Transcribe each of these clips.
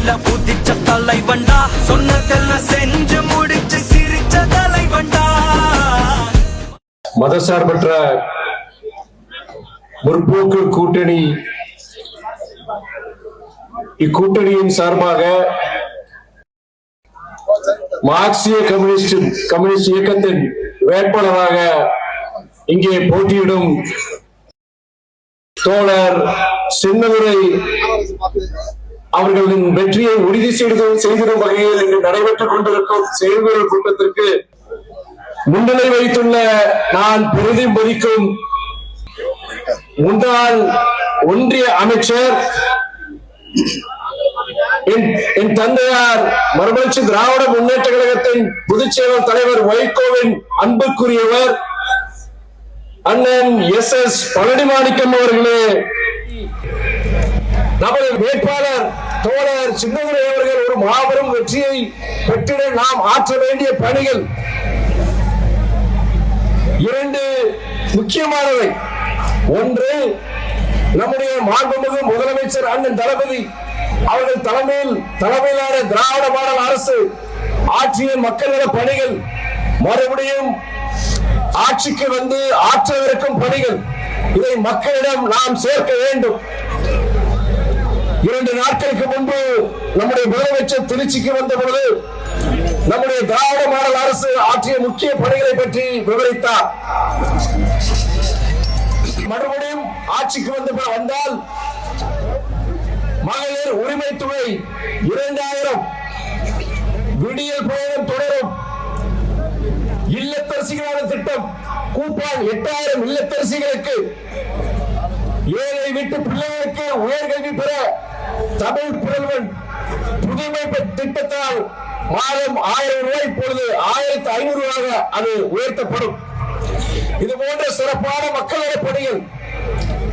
களத்துல புதிச்ச தலைவண்டா, சொன்னதெல்லாம் செஞ்சு முடிச்சு சிரிச்ச தலைவண்டா. மதசார்பற்ற முற்போக்கு கூட்டணி, இக்கூட்டணியின் சார்பாக மார்க்சிய கம்யூனிஸ்ட் இயக்கத்தின் வேட்பாளராக இங்கே போட்டியிடும் தோழர் சின்னதுரை அவர்களின் வெற்றியை உறுதி செய்திடும் வகையில் இங்கு நடைபெற்றுக் கொண்டிருக்கும் செயல்வீரர் கூட்டத்திற்கு முன்னிலை வைத்துள்ள நான் பெரிதும் மதிக்கும் முன்னாள் ஒன்றிய அமைச்சர், என் தந்தையார் மறுமலர்ச்சி திராவிட முன்னேற்ற கழகத்தின் பொதுச்செயலாளர் தலைவர் வைகோவின் அன்புக்குரியவர் அண்ணன் SS பழனிமாணிக்கம் அவர்களே, நமது வேட்பாளர் தோழர் சின்னதுரை அவர்கள் ஒரு மாபெரும் வெற்றியை பெற்றிட நாம் ஆற்ற வேண்டிய பணிகள் இரண்டு முக்கியமானவை. ஒன்று, நம்முடைய மாண்புமிகு முதலமைச்சர் அண்ணன் தளபதி அவர்கள் தலைமையிலான திராவிட மாடல் அரசு ஆற்றிய மக்கள் நல பணிகள் மறுபடியும் ஆட்சிக்கு வந்து ஆற்றவிருக்கும் பணிகள், இதை மக்களிடம் நாம் சேர்க்க வேண்டும். 2 நாட்களுக்கு முன்பு நம்முடைய முதலமைச்சர் திருச்சிக்கு வந்த பொழுது நம்முடைய திராவிட மாடல் அரசு ஆற்றிய முக்கிய பணிகளை பற்றி விவரித்தார். மறுபடியும் ஆட்சிக்கு வந்தால் மகளிர் உரிமை தொகை 2000, விடியல் பயணம் தொடரும், இல்லத்தரசிகளான திட்டம் கூப்பான் 8000 இல்லத்தரசிகளுக்கு, ஏழை வீட்டு பிள்ளைகளுக்கு உயர்கல்வி பெற தமிழ் புதல்வன் புதுமை திட்டத்தால் மாதம் 1000 ரூபாய், இப்பொழுது 1500 ரூபாயாக அது உயர்த்தப்படும். இது போன்ற சிறப்பான மக்கள் நல பணிகள்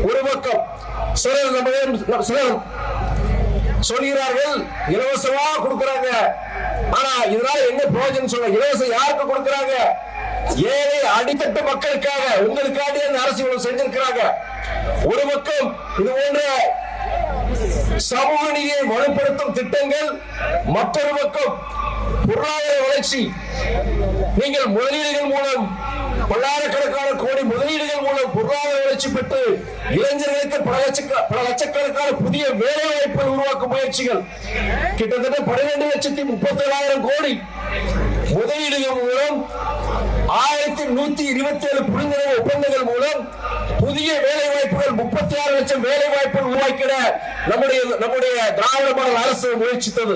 ஒரு பக்கம். சிலர் சொல்கிறார்கள் இலவசமா கொடுக்கிறாங்க, ஆனா இதனால என்ன பிரயோஜனம் சொல்ல? இலவசம் யாருக்கு கொடுக்கிறாங்க? ஏழை அடித்தட்டு மக்களுக்காக, உங்களுக்காக அந்த அரசு செஞ்சிருக்கிறாங்க. ஒரு பக்கம் இது போன்ற சமூக நீதியை வலுப்படுத்தும் திட்டங்கள், மற்றொரு பக்கம் பொருளாதார வளர்ச்சி. நீங்கள் முதலீடுகள் மூலம் பல்லாயிரக்கணக்கான கோடி முதலீடுகள் மூலம் பொருளாதார வளர்ச்சி பெற்று இளைஞர்களுக்கு பல லட்சக்கணக்கான புதிய வேலை வாய்ப்புகள் உருவாக்கும் முயற்சிகள், கிட்டத்தட்ட 12,37,000 கோடி முதலீடுகள் மூலம் 1127 புரிந்துணர்வு ஒப்பந்தங்கள் மூலம் புதிய வேலை வாய்ப்புகள் 36 லட்சம் வேலை வாய்ப்புகள் உருவாக்கிட நம்முடைய திராவிட மாடல் அரசு முயற்சித்தது.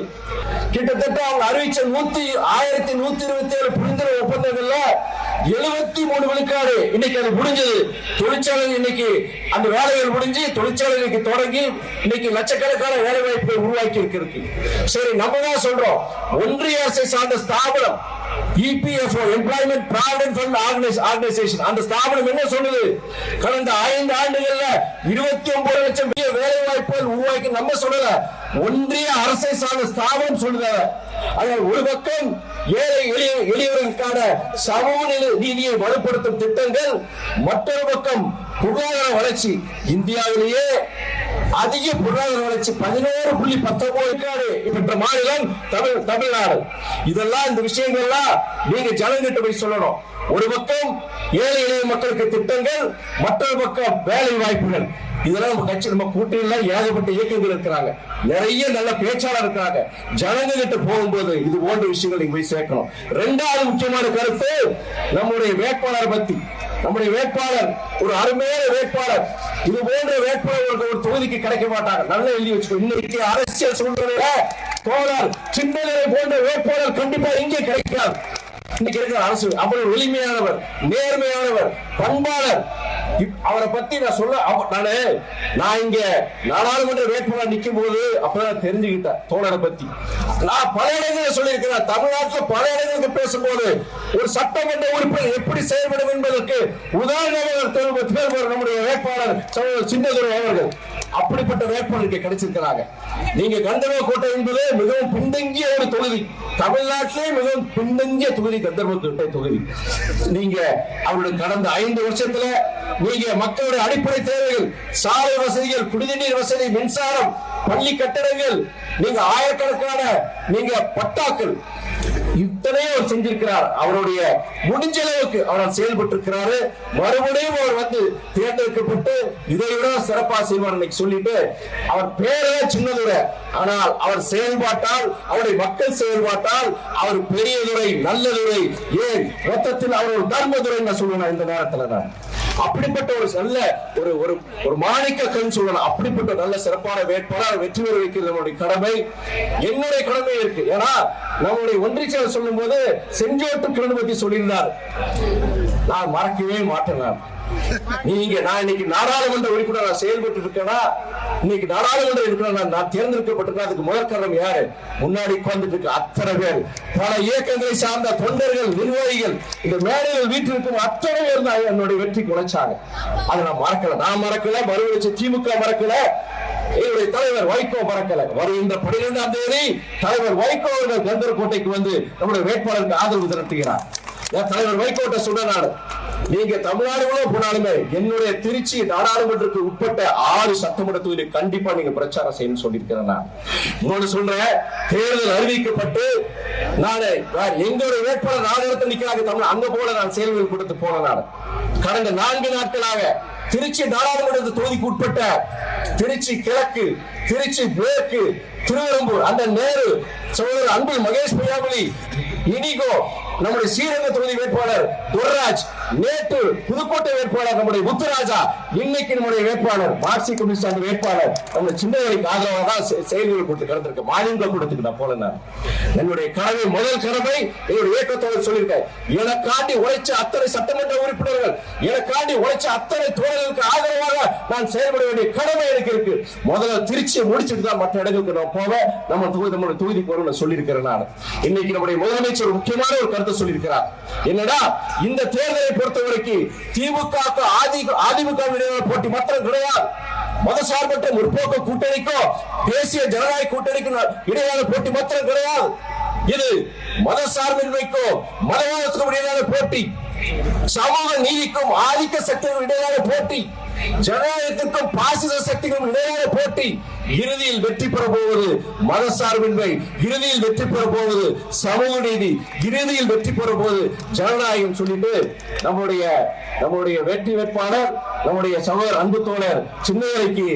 கிட்டத்தட்ட அவங்க அறிவிச்ச 1127 புரிந்துணர்வு ஒப்பந்தங்கள்ல 73 விழுக்காடு இன்னைக்கு அது முடிஞ்சது. தொழிற்சாலை இன்னைக்கு அந்த வேலைகள் முடிஞ்சு தொழிற்சாலைகளுக்கு தொடங்கி இன்னைக்கு லட்சக்கணக்கான வேலை வாய்ப்புகள் உருவாக்கி இருக்கு. சரி, நம்ம தான் சொல்றோம், ஒன்றிய அரசை சார்ந்த ஸ்தாபனம் EPFO, employment provident fund organisation, அந்த ஸ்தாபனம் என்ன சொல்லுது? கடந்த 5 ஆண்டுகள்ல 29 லட்சம் வேலை வாய்ப்புகள் உருவாக்கி நம்ம சொல்லல, ஒன்றிய அரசை சார்ந்த ஸ்தாபனம் சொல்லுது. அதனால் ஒரு பக்கம் ஏழை எளியவர்களுக்கான சமூக நீதியை வலுப்படுத்தும் திட்டங்கள், மற்றொரு பக்கம் பொருளாதார வளர்ச்சி. இந்தியாவிலேயே அதிக பொருளாதார வளர்ச்சி 11.19 பெற்ற மாநிலம் தமிழ்நாடு. இதெல்லாம் இந்த விஷயங்கள்லாம் நீங்க ஜனங்கிட்ட போய் சொல்லணும். ஒரு பக்கம் ஏழை எளிய மக்களுக்கு திட்டங்கள், மற்றொரு பக்கம் வேலை வாய்ப்புகள். இதெல்லாம் நம்ம கட்சி, நம்ம கூட்டணியில ஏகப்பட்ட இயக்கங்கள் இருக்கிறாங்க, நிறைய நல்ல பேச்சாளர் இருக்கிறாங்க. ஜனங்க கிட்ட போகும்போது இது போன்ற விஷயங்கள் நீங்க போய் சேர்க்கணும். 2வது முக்கியமான கருத்து நம்முடைய வேட்பாளர் பத்தி. நம்முடைய வேட்பாளர் ஒரு அருமையான வேட்பாளர். இது போன்ற வேட்பாளர்களுக்கு ஒரு தொகுதிக்கு கிடைக்க மாட்டாங்க. நல்லா எழுதி வச்சுக்கோ. இன்னைக்கு அரசியல் சூழ்நிலையில தோழர் சின்னதுரை போன்ற வேட்பாளர் கண்டிப்பா இங்கே கிடைக்காது. இன்னைக்கு இருக்கிற அரசு அவ்வளவு எளிமையானவர், நேர்மையானவர், பண்பாளர். அவரை பத்தி நான் சொல்ல, நான் இங்க நாடாளுமன்ற வேட்பாளர் நிற்கும் போது அப்பதான் தெரிஞ்சுக்கிட்டேன் தோழரை பத்தி. நான் பல இடங்களில் சொல்லியிருக்கிறேன், தமிழ்நாட்டில் பல இடங்களுக்கு பேசும்போது ஒரு சட்டமன்ற உறுப்பினர் எப்படி செயல்படும் என்பதற்கு உதாரணமாக நம்முடைய வேட்பாளர் சின்னதுரை அவர்கள். அப்படிப்பட்ட வேட்பாளருக்கு கிடைச்சிருக்கிறாங்க. நீங்க கந்தர்வக்கோட்டை என்பது மிகவும் பின்தங்கிய ஒரு தொகுதி, தமிழ்நாட்டிலே மிகவும் பின்தங்கிய தொகுதி கந்தர்வக்கோட்டை தொகுதி. நீங்க அவருடைய கடந்த 5 வருஷத்துல நீங்க மக்களுடைய அடிப்படை தேவைகள், சாலை வசதிகள், குடிநீர் வசதி, மின்சாரம் பள்ளி கட்டடங்கள், நீங்க ஆயிரக்கணக்கான நீங்க பட்டாக்கள், இத்தனையும் அவர் செஞ்சிருக்கிறார். அவருடைய முடிஞ்ச அளவுக்கு அவர் செயல்பட்டு இருக்கிறாரு. மறுபடியும் அவர் வந்து தேர்ந்தெடுக்கப்பட்டு இதை விட சிறப்பாக செய்வார் சொல்லிட்டு அவர் பேரே சின்னதுரை, ஆனால் அவர் செயல்பாட்டால், அவருடைய மக்கள் செயல்பாட்டால் அவர் பெரியதுரை, நல்லதுரை, ஏன் மொத்தத்தில் அவர் ஒரு தர்மதுரை நான் சொல்லுவேன். இந்த நேரத்தில் நான் அப்படிப்பட்ட ஒரு நல்ல ஒரு மாணிக்க கண் சொல்லலாம். அப்படிப்பட்ட நல்ல சிறப்பான வேட்பாளர் வெற்றி பெற வைக்கிறது நம்முடைய கடமை, என்னுடைய கடமை இருக்கு. ஏன்னா நம்முடைய ஒன்றிய செயலர் சொல்லும் போது செஞ்சோட்டு கிழமை பத்தி சொல்லியிருந்தார், நான் மறக்கவே மாட்டேன். நான் இன்னைக்கு நாடாளுமன்ற உறுப்பினர் செயல்பட்டு இருக்கேன்னா, இன்னைக்கு நாடாளுமன்ற உறுப்பினர் நான் தேர்ந்தெடுக்கப்பட்டிருக்கேன். அதுக்கு முதல் காரணம் யாரு? முன்னாடி உட்கார்ந்துட்டு இருக்க அத்தனை பேர், பல இயக்கங்களை சார்ந்த தொண்டர்கள், நிர்வாகிகள், இந்த மேடையில் வீட்டில் இருக்கும் அத்தனை பேர் தான் என்னுடைய வெற்றிக்கு உழைச்சாங்க. அதை நான் மறக்கல. நான் மறக்கல, மறுவழிச்சு திமுக மறக்கல, என்னுடைய தலைவர் வைகோ மறக்கல. வருகின்ற 12ஆம் தேதி தலைவர் வைகோ அவர்கள் கந்தர்கோட்டைக்கு வந்து நம்முடைய வேட்பாளருக்கு ஆதரவு திரட்டுகிறார். தலைவர் வைகோட்ட சொன்னாரு, நீங்க தமிழ்நாடு போனாலுமே என்னுடைய திருச்சி நாடாளுமன்றத்துக்கு உட்பட்ட 6 சட்டமன்ற தொகுதியை கண்டிப்பா நீங்க பிரச்சாரம் செய்யணும்னு சொல்லியிருக்கிறேன். இன்னொன்னு சொல்றேன், தேர்தல் அறிவிக்கப்பட்டு நானே எங்களுடைய வேட்பாளர் நாடகத்தில் நிக்கிறாங்க தமிழ், அங்க போல நான் செயல்கள் கொடுத்து போன நான் கடந்த 4 நாட்களாக திருச்சி நாடாளுமன்ற தொகுதிக்கு உட்பட்ட திருச்சி கிழக்கு, திருச்சி மேற்கு, திருவெரும்பூர், அந்த நேரு, சகோதரர் அன்பில் மகேஷ் பொய்யாமொழி, இனிகோ, நம்முடைய ஸ்ரீரங்க தொகுதி வேட்பாளர் துர்ராஜ், நேற்று புதுக்கோட்டை வேட்பாளர் நம்முடைய முத்துராஜா, இன்னைக்கு நம்முடைய வேட்பாளர் மார்க்சிஸ்ட் கம்யூனிஸ்ட் வேட்பாளர் நம்முடைய சின்னவருக்கு ஆதரவாக தான் செயல்கள் கொடுத்து கடந்திருக்க மாநில கூட்டத்துக்கு நான் போல. என்னுடைய கடமை, முதல் கடமை என்னுடைய இயக்கத்தோடு சொல்லியிருக்கேன், எனக்காண்டி உழைச்ச அத்தனை சட்டமன்ற உறுப்பினர்கள், எனக்காண்டி உழைச்ச அத்தனை தோழர்களுக்கு ஆதரவாக நான் செயல்பட வேண்டிய கடமை எனக்கு இருக்கு. முதல்ல திருச்சியை முடிச்சுட்டு தான் மற்ற இடங்களுக்கு நான் போவேன். நம்முடைய தொகுதிக்கு வரும் சொல்லியிருக்கிறேன். நான் இன்னைக்கு நம்முடைய முதலமைச்சர் முக்கியமான ஒரு கருத்தை சொல்லியிருக்கிறார். என்னடா, இந்த தேர்தலை பொறுத்தவரைக்கும் திமுக அதிமுக இடையிலான போட்டி மாத்திரம் கிடையாது, மதசார்பற்ற முற்போக்கு கூட்டணிக்கும் தேசிய ஜனநாயக கூட்டணிக்கும் இடையிலான போட்டி மாத்திரம் கிடையாது. இது மதசார்பின்மைக்கும் மதவாதத்துக்கும் இடையிலான போட்டி, சமூக நீதிக்கும் ஆதிக்க சக்திக்கும் இடையிலான போட்டி, ஜனநாயகத்திற்கும் பாசிச சக்திக்கும் இடையிலான போட்டி. இறுதியில் வெற்றி பெற போவது மதசார்பின்மை, இறுதியில் வெற்றி பெற போவது சமூக நீதி, இறுதியில் வெற்றி பெற போவது ஜனநாயகம் சொல்லிட்டு நம்முடைய வெற்றி வேட்பாளர் நம்முடைய சகோதரர் அன்பு தோழர் சின்னவரைக்கு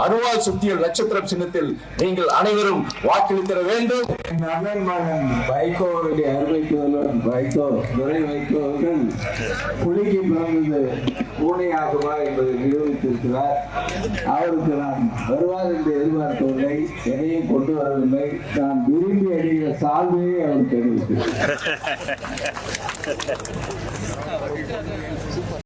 அருவாள் சுத்தியல் நட்சத்திரம் சின்னத்தில் நீங்கள் அனைவரும் வாக்களித்திட வேண்டும். அண்ணன் மகன் வைகோவுடைய அருமை தோழர் வைகோ, துரை வைகோ அவர்கள் புலிக்கு பிறந்தது பூனையாகுமா என்பதை நிரூபித்திருக்கிறார். அவருக்கு நான் வருவார் என்று எதிர்பார்க்கவில்லை, எதையும் கொண்டு வரவில்லை. நான் விரும்பி அடிகிற சால்வையை அவர் தெரிவித்தார்.